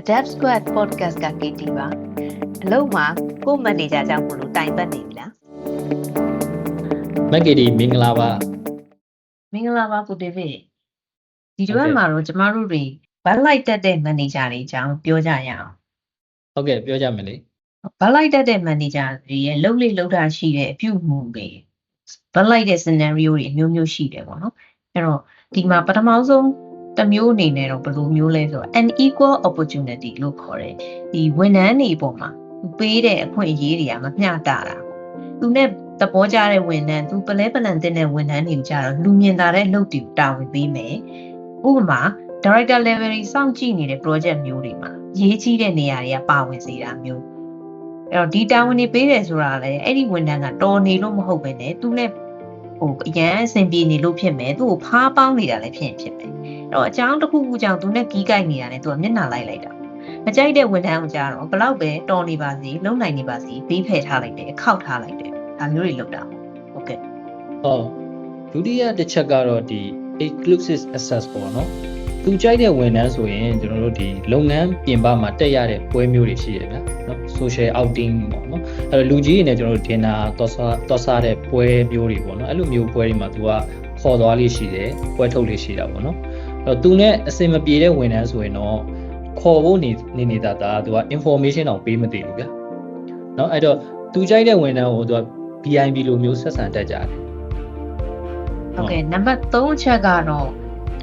Adapt Squad Podcast က KT ပါအလုံးမှာကိုမန်နေဂျာကြောင့်မလို့တိုင်ပတ်နေပြီလားမက်ကီဒီမင်္ဂလာပါမင်္ဂလာပါကိုဒေးဗစ်ဒီတစ်ပတ်မှာတော့ကျမတို့တွေဘတ်လိုက်တက်တဲ့မန်နေဂျာတွေအကြောင်းပြောကြရအောင်ဟုတ်ကဲ့ပြောကြမယ်လေဘတ်လိုက်တက်တဲ့မန်နေဂျာတွေရဲ့လှုပ်လေလှုပ်တာရှိတဲ့အပြုအမူတွေဘတ်လိုက်တဲ့ scenario တွေအမျိုးမျိုးရှိတယ်ပေါ့နော်အဲ့တော့ဒီမှာပထမဆုံးတစ်မျိုးအနေနဲ့တော့ဘယ်လိုမျိုးလဲဆိုတော့ unequal opportunity လို့ခေါ်တယ်ဒီဝန်ထမ်းတွေပေါ်မှာပေးတဲ့အခွင့်အရေးတွေကမမျှတတာသူနဲ့သဘောကျတဲ့ဝန်ထမ်းသူပလဲပလန်တဲ့ဝန်ထမ်းတွေကိုကြတော့လူမြင်သာတဲ့လှုပ်တီတာဝန်ပေးမယ်ဥပမာ director level ကြီးစောင့်ကြည့်နေတဲ့ project မျိုးတွေမှာရေးကြီးတဲ့နေရာတွေကပါဝင်စေတာမျိုးအဲ့တော့ဒီတာဝန်တွေပေးတယ်ဆိုတာလည်းအဲ့ဒီဝန်ထမ်းကတော်နေလို့မဟုတ်ပဲねသူနဲ့အရန်အဆင်ပြေနေလို့ဖြစ်မယ်သူ့ကိုဖားပေါင်းနေတာလည်းဖြစ်မယ်အဲ့တော့အကြောင်းတစ်ခုခုကြောင့်သူနဲ့ကြီးကိုက်နေတာနဲ့သူကမျက်နှာလိုက်တာမကြိုက်တဲ့ဝန်ထမ်းကိုကြတော့ဘလောက်ပဲတော်နေပါစေလုံနိုင်နေပါစေဘေးဖယ်ထားလိုက်တယ်အခောက်ထားလိုက်တယ်ဒါမျိုးတွေလုပ်တာဟုတ်ကဲ့ဒုတိယတစ်ချက်ကတော့ဒီ exclusive access ပေါ့နော်သူကြိုက်တဲ့ဝန်ထမ်းဆိုရင်ကျွန်တော်တို့ဒီလုပ်ငန်းပြင်ပမှာတက်ရတဲ့ပွဲမျိုးတွေရှိရဗျာနော် social outing ပေါ့နော်အဲ့တော့လူကြီးတွေနဲ့ကျွန်တော်တို့ dinner တော့စားတဲ့ပွဲမျိုးတွေပေါ့နော်အဲ့လိုမျိုးပွဲတွေမှာသူကခေါ်သွားလေးရှိတယ်ပွဲထုတ်လေးရှိတာပေါ့နော်အဲ့တော့သူနဲ့အစင်မပြေတဲ့ဝန်ထမ်းဆိုရင်တော့ခေါ်ဖို့နေတာသူက information တောင်ပေးမသိဘူးဗျာနော်အဲ့တော့သူကြိုက်တဲ့ဝန်ထမ်းကိုသူက VIP လိုမျိုးဆက်ဆံတတ်ကြတယ်ဟုတ်ကဲ့နံပါတ်3ချက်ကတော့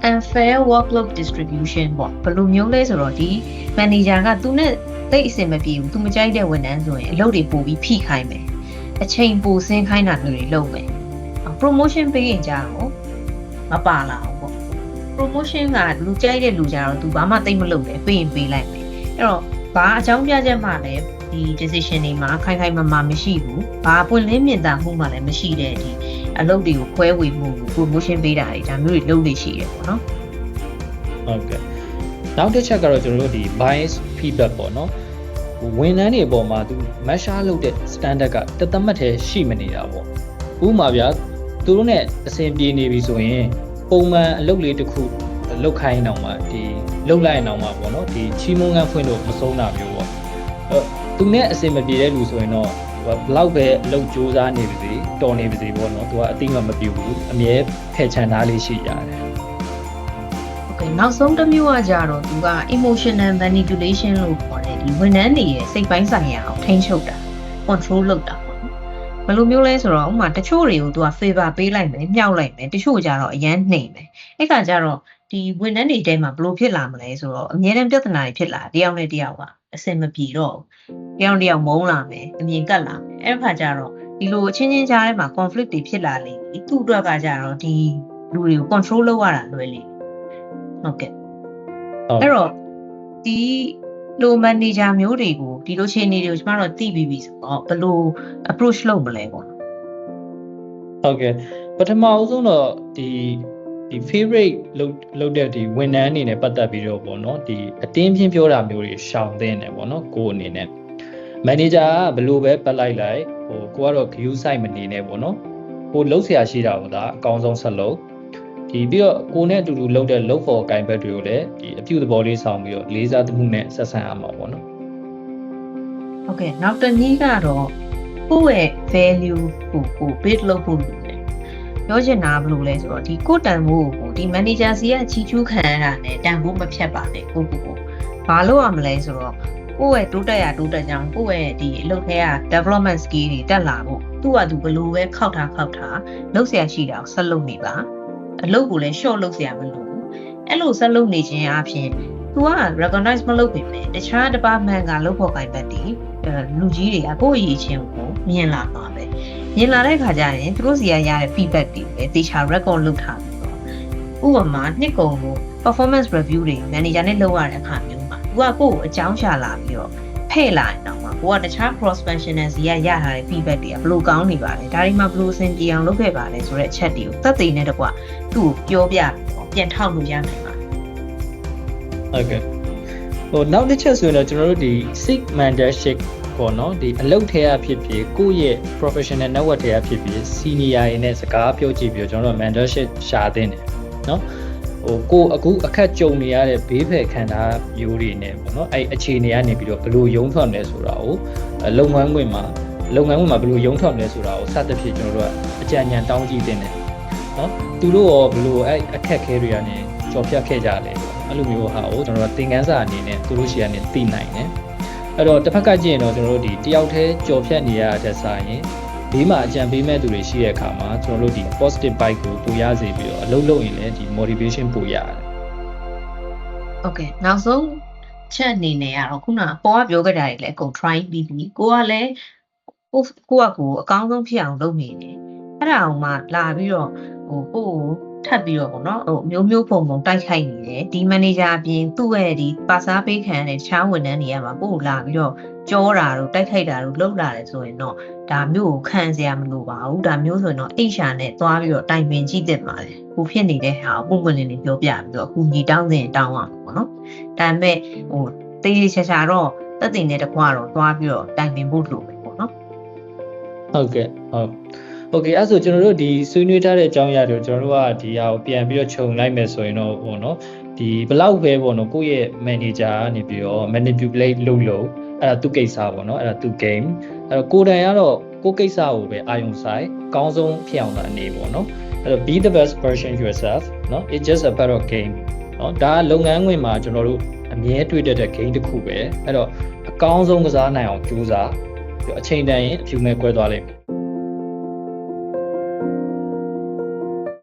unfair workload distribution ပေါ့ဘယ်လိုမျိုးလဲဆိုတော့ဒီ manager ကသူနဲ့သိအဆင်မပြေဘူးသူမကြိုက်တဲ့ဝန်ထမ်းဆိုရင်အလုပ်တွေပို့ပြီးဖိခိုင်းမယ်အချိန်ပိုဆင်းခိုင်းတာမျိုးတွေလုပ်မယ် promotion ပေးရင်ကြတော့မပါလာဘူးပေါ့ promotion ကလူကြိုက်တဲ့လူကြတော့သူဘာမှသိမလုပ်တယ်ပေးရင်ပေးလိုက်မယ်အဲ့တော့ဘာအကြောင်းပြချက်မှလည်းဒီ decision တွေမှာခိုင်မာမရှိဘူးဘာပွင့်လင်းမြင်သာမှုမှလည်းမရှိတဲ့ဒီအလုပ်တွေကိုခွဲဝေမှု promotion ပေးတာတွေဒါမျိုးတွေလုပ်နေရှိတယ်ပေါ့နော်ဟုတ်ကဲ့နောက်တစ်ချက်ကတော့ကျွန်တော်တို့ဒီ bias feedback ပေါ့နော်ဝန်ထမ်းတွေအပေါ်မှာသူ measure လုပ်တဲ့ standard ကတသက်မှတ်တည်းရှိမနေတာပေါ့ဥပမာဗျာသူတို့နဲ့အဆင်ပြေနေပြီဆိုရင်ပုံမှန်အလုပ်လေးတစ်ခုလုပ်ခိုင်းအောင်မှဒီလုပ်လိုက်အောင်မှပေါ့နော်ဒီချီးမွမ်းခန်းဖွင့်လို့မဆုံးတာမျိုးပေါ့သူနဲ့အဆင်မပြေတဲ့လူဆိုရင်တော့ဘလောက်ပဲအလုပ်ကြိုးစားနေပါစေတော်နေပါစေပေါ့နော်သူကအသိမှမပြုဘူးအမြဲဖယ်ချန်သားလေးရှိရတယ်โอเคနောက်ဆုံးတစ်မျိုးကကြတော့သူက emotional manipulation လို့ခေါ်တယ်ဒီဝန်ထမ်းတွေရဲ့စိတ်ပိုင်းဆိုင်ရာကိုထိန်းချုပ်တာ control လုပ်တာပေါ့နော်ဘယ်လိုမျိုးလဲဆိုတော့ဥပမာတချို့တွေကိုသူက favor ပေးလိုက်မယ်မြှောက်လိုက်မယ်တချို့ကြတော့အရန်နှိမ်မယ်အဲ့ကကြတော့ဒီဝန်ထမ်းတွေတဲမှာဘယ်လိုဖြစ်လာမလဲဆိုတော့အများတန်းပြဿနာတွေဖြစ်လာတယောက်နဲ့တယောက်ကအဆင်မပြေတော့တယောက်မုန်းလာမယ်အမြင်ကတ်လာမယ်အဲ့ခါကျတော့ဒီလိုအချင်းချင်းကြားထဲမှာ conflict တွေဖြစ်လာလေသူ့အတွက်ကကြတော့ဒီလူတွေကို control လုပ်ရတာလွယ်လေဟုတ်ကဲ့အဲ့တော့ဒီလို manager မျိုးတွေကိုဒီလိုအခြေအနေတွေကိုကျမတို့သိပြီးပြီဆိုတော့ဘယ်လို approach လုပ်မလဲပေါ့ဟုတ်ကဲ့ပထမအဆုံးတော့ဒီ favorite လုပ်တဲ့ဒီဝန်ထမ်းအနေနဲ့ပတ်သက်ပြီးတော့ပေါ့နော်ဒီအတင်းပြင်းပြောတာမျိုးတွေရှောင်သင့်တယ်ပေါ့နော်ကိုယ်အနေနဲ့ manager ကဘယ်လိုပဲပတ်လိုက်ကိုကတော့ view site မနေနဲ့ပေါ့နော်ကိုလှုပ်ရှားရှိတာပေါ့ဒါအကောင်းဆုံးဆက်လုပ်ဒီပြီးတော့ကိုနဲ့အတူတူလှုပ်တဲ့ look for ဂိုင်ဘက်တွေကိုလည်းဒီအပြုသဘောလေးဆောင်ပြီးတော့လေးစားမှုနဲ့ဆက်ဆံရမှာပေါ့နော်ဟုတ်ကဲ့နောက်တစ်နည်းကတော့ကိုယ့်ရဲ့ value ကို bid လုပ်ဖို့ပြောချင်တာဘယ်လိုလဲဆိုတော့ဒီကိုတန်ဖို့ကိုဒီ manager စီကချီချူးခံရတာနဲ့တန်ဖို့မဖြတ်ပါနဲ့ကိုဘာလို့ရမလဲဆိုတော့ကိုယ့်ရဲ့တိုးတက်ကြောင်းကိုယ့်ရဲ့ဒီအလုပ်ထဲက development skill တွေတက်လာဖို့သူ့ဟာသူဘယ်လိုပဲခောက်ထားလုပ်เสียရှိတာကိုဆက်လုပ်နေပါအလုပ်ကိုလည်း short လုပ်เสียမလို့အဲ့လိုဆက်လုပ်နေခြင်းအပြင်သူက recognize မလုပ်ပေမဲ့တခြား department ကလုပ်ဖို့ကိုင်ပတ်တည်လူကြီးတွေကကိုယ့်အရေးချင်းကိုမြင်လာမှာပဲမြင်လာတဲ့ခါကျရင်သူတို့စီကရတဲ့ feedback တွေပဲတေချာ record လုပ်ထားပြီးတော့ဥပမာနှစ်ကုန်ကို performance review တွေ manager နဲ့လုပ်ရတဲ့အခါမျိုးမှာသူကကိုယ့်ကိုအကြောင်းရှာလာပြီးတော့ဖဲ့လာရင်တော့ကိုကတခြား cross functional စီကရထားတဲ့ feedback တွေကဘလို့ကောင်းနေပါလဲဒါတွေမှဘလို့အဆင်ပြေအောင်လုပ်ခဲ့ပါလဲဆိုတဲ့အချက်တွေကိုသက်သေနဲ့တကွသူ့ကိုပြောပြပြန်ထောက်လို့ရနိုင်ပါဟုတ်ကဲ့နောက်တစ်ချက်ဆိုရင်တော့ကျွန်တော်တို့ဒီ seek mentorship ပေါ့နော်ဒီအလုပ်ထဲအဖြစ်ဖြစ်ကိုယ့်ရဲ့ professional network ထဲအဖြစ်ဖြစ် senior တွေနဲ့စကားပြောကြည့်ပြီးတော့ကျွန်တော်တို့ mentorship ရှာသင့်တယ်နော် ကိုအခုအခက်ကြုံနေရတဲ့ဘေးဖယ်ခံတာမျိုးတွေနဲ့ပေါ့နော်အဲ့အခြေအနေကနေပြီးတော့ဘယ်လိုရုံထွက်လဲဆိုတာကိုလုပ်ငန်းခွင်မှာဘယ်လိုရုံထွက်လဲဆိုတာကိုစသဖြင့်ကျွန်တော်တို့ကအကြံဉာဏ်တောင်းကြည့်တင်တယ်နော်သူတို့ရောဘယ်လိုအဲ့အခက်ခဲတွေကနေကြော်ဖြတ်ခဲ့ကြလဲအဲ့လိုမျိုးဟာကိုကျွန်တော်တို့သင်ခန်းစာအနေနဲ့သူတို့ရှေ့ကနေသိနိုင်တယ်အဲ့တော့တစ်ဖက်ကကြည့်ရင်တော့ကျွန်တော်တို့ဒီတယောက်တည်းကြော်ဖြတ်နေရတဲ့ဆိုင်ရင်ဘေးမှာအကြံပေးမဲ့သူတွေရှိတဲ့အခါမှာကျွန်တော်တို့ဒီ positive vibe ကိုပူရစေပြီးတော့အလုပ်လုပ်ရင်လည်းဒီ motivation ပူရတယ် Okay နောက်ဆုံးချက်အနေနဲ့ကတော့ခုနပေါ်ကပြောခဲ့တာတွေလည်းအကုန် try ပြီးပြီကိုကလည်းကိုအကောင်းဆုံးဖြစ်အောင်လုပ်နေတယ်အဲ့ဒါအောင်မှလာပြီးတော့ကိုထပ်ပြီးတော့ပေါ့နော်မျိုးပုံတိုက်ခိုက်နေတယ်ဒီ manager အပြင်သူ့ရဲ့ဒီပါစားပေးခံတဲ့ချောင်းဝန်ထမ်းတွေကမှကိုလာပြီးတော့ကြောတာတို့တိုက်ခိုက်တာတို့လုပ်လာတယ်ဆိုရင်တော့ဒါမျိုးကိုခံစရာမလိုပါဘူးဒါမျိုးဆိုရင်တော့ HR နဲ့သွားပြီးတော့တိုင်ပင်ကြည့်တင်ပါတယ်ကိုဖြစ်နေတဲ့ဟာကိုပုံမှန်လေးပြောပြပြီးတော့အခုညီတောင်းရင်တောင်းအောင်ပေါ့နော်ဒါပေမဲ့တေးချာတော့တက်တင်တဲ့တကွာတော့သွားပြီးတော့တိုင်ပင်ဖို့လိုပဲပေါ့နော် ဟုတ်ကဲ့ဟုတ်โอเคအဲ့ဆိုကျွန်တော်တို့ဒီဆွေးနွေးထားတဲ့အကြောင်းအရာတွေကိုကျွန်တော်တို့ကဒီဟာကိုပြန်ပြီးတော့ခြုံလိုက်မယ်ဆိုရင်တော့ပေါ့နော်ဒီဘလောက်ပဲပေါ့နော်ကိုယ့်ရဲ့ manager ကနေပြီးတော့ manipulate လုပ်အဲ့ဒါသူ့ကိစ္စပေါ့နော်အဲ့ဒါသူ့ game အဲ့တော့ကိုယ်တိုင်ကတော့ကိုယ့်ကိစ္စကိုပဲအာရုံစိုက်အကောင်းဆုံးဖြစ်အောင်အနေပေါ့နော်အဲ့တော့ be the best version yourself နော် it's just a part of game နော်ဒါကလုပ်ငန်းခွင်မှာကျွန်တော်တို့အမြဲတွေ့တဲ့ game တစ်ခုပဲအဲ့တော့အကောင်းဆုံးကစားနိုင်အောင်ကြိုးစားပြီးတော့အချိန်တန်ရင်အဖြူမဲ့ကွဲသွားလိမ့်မယ်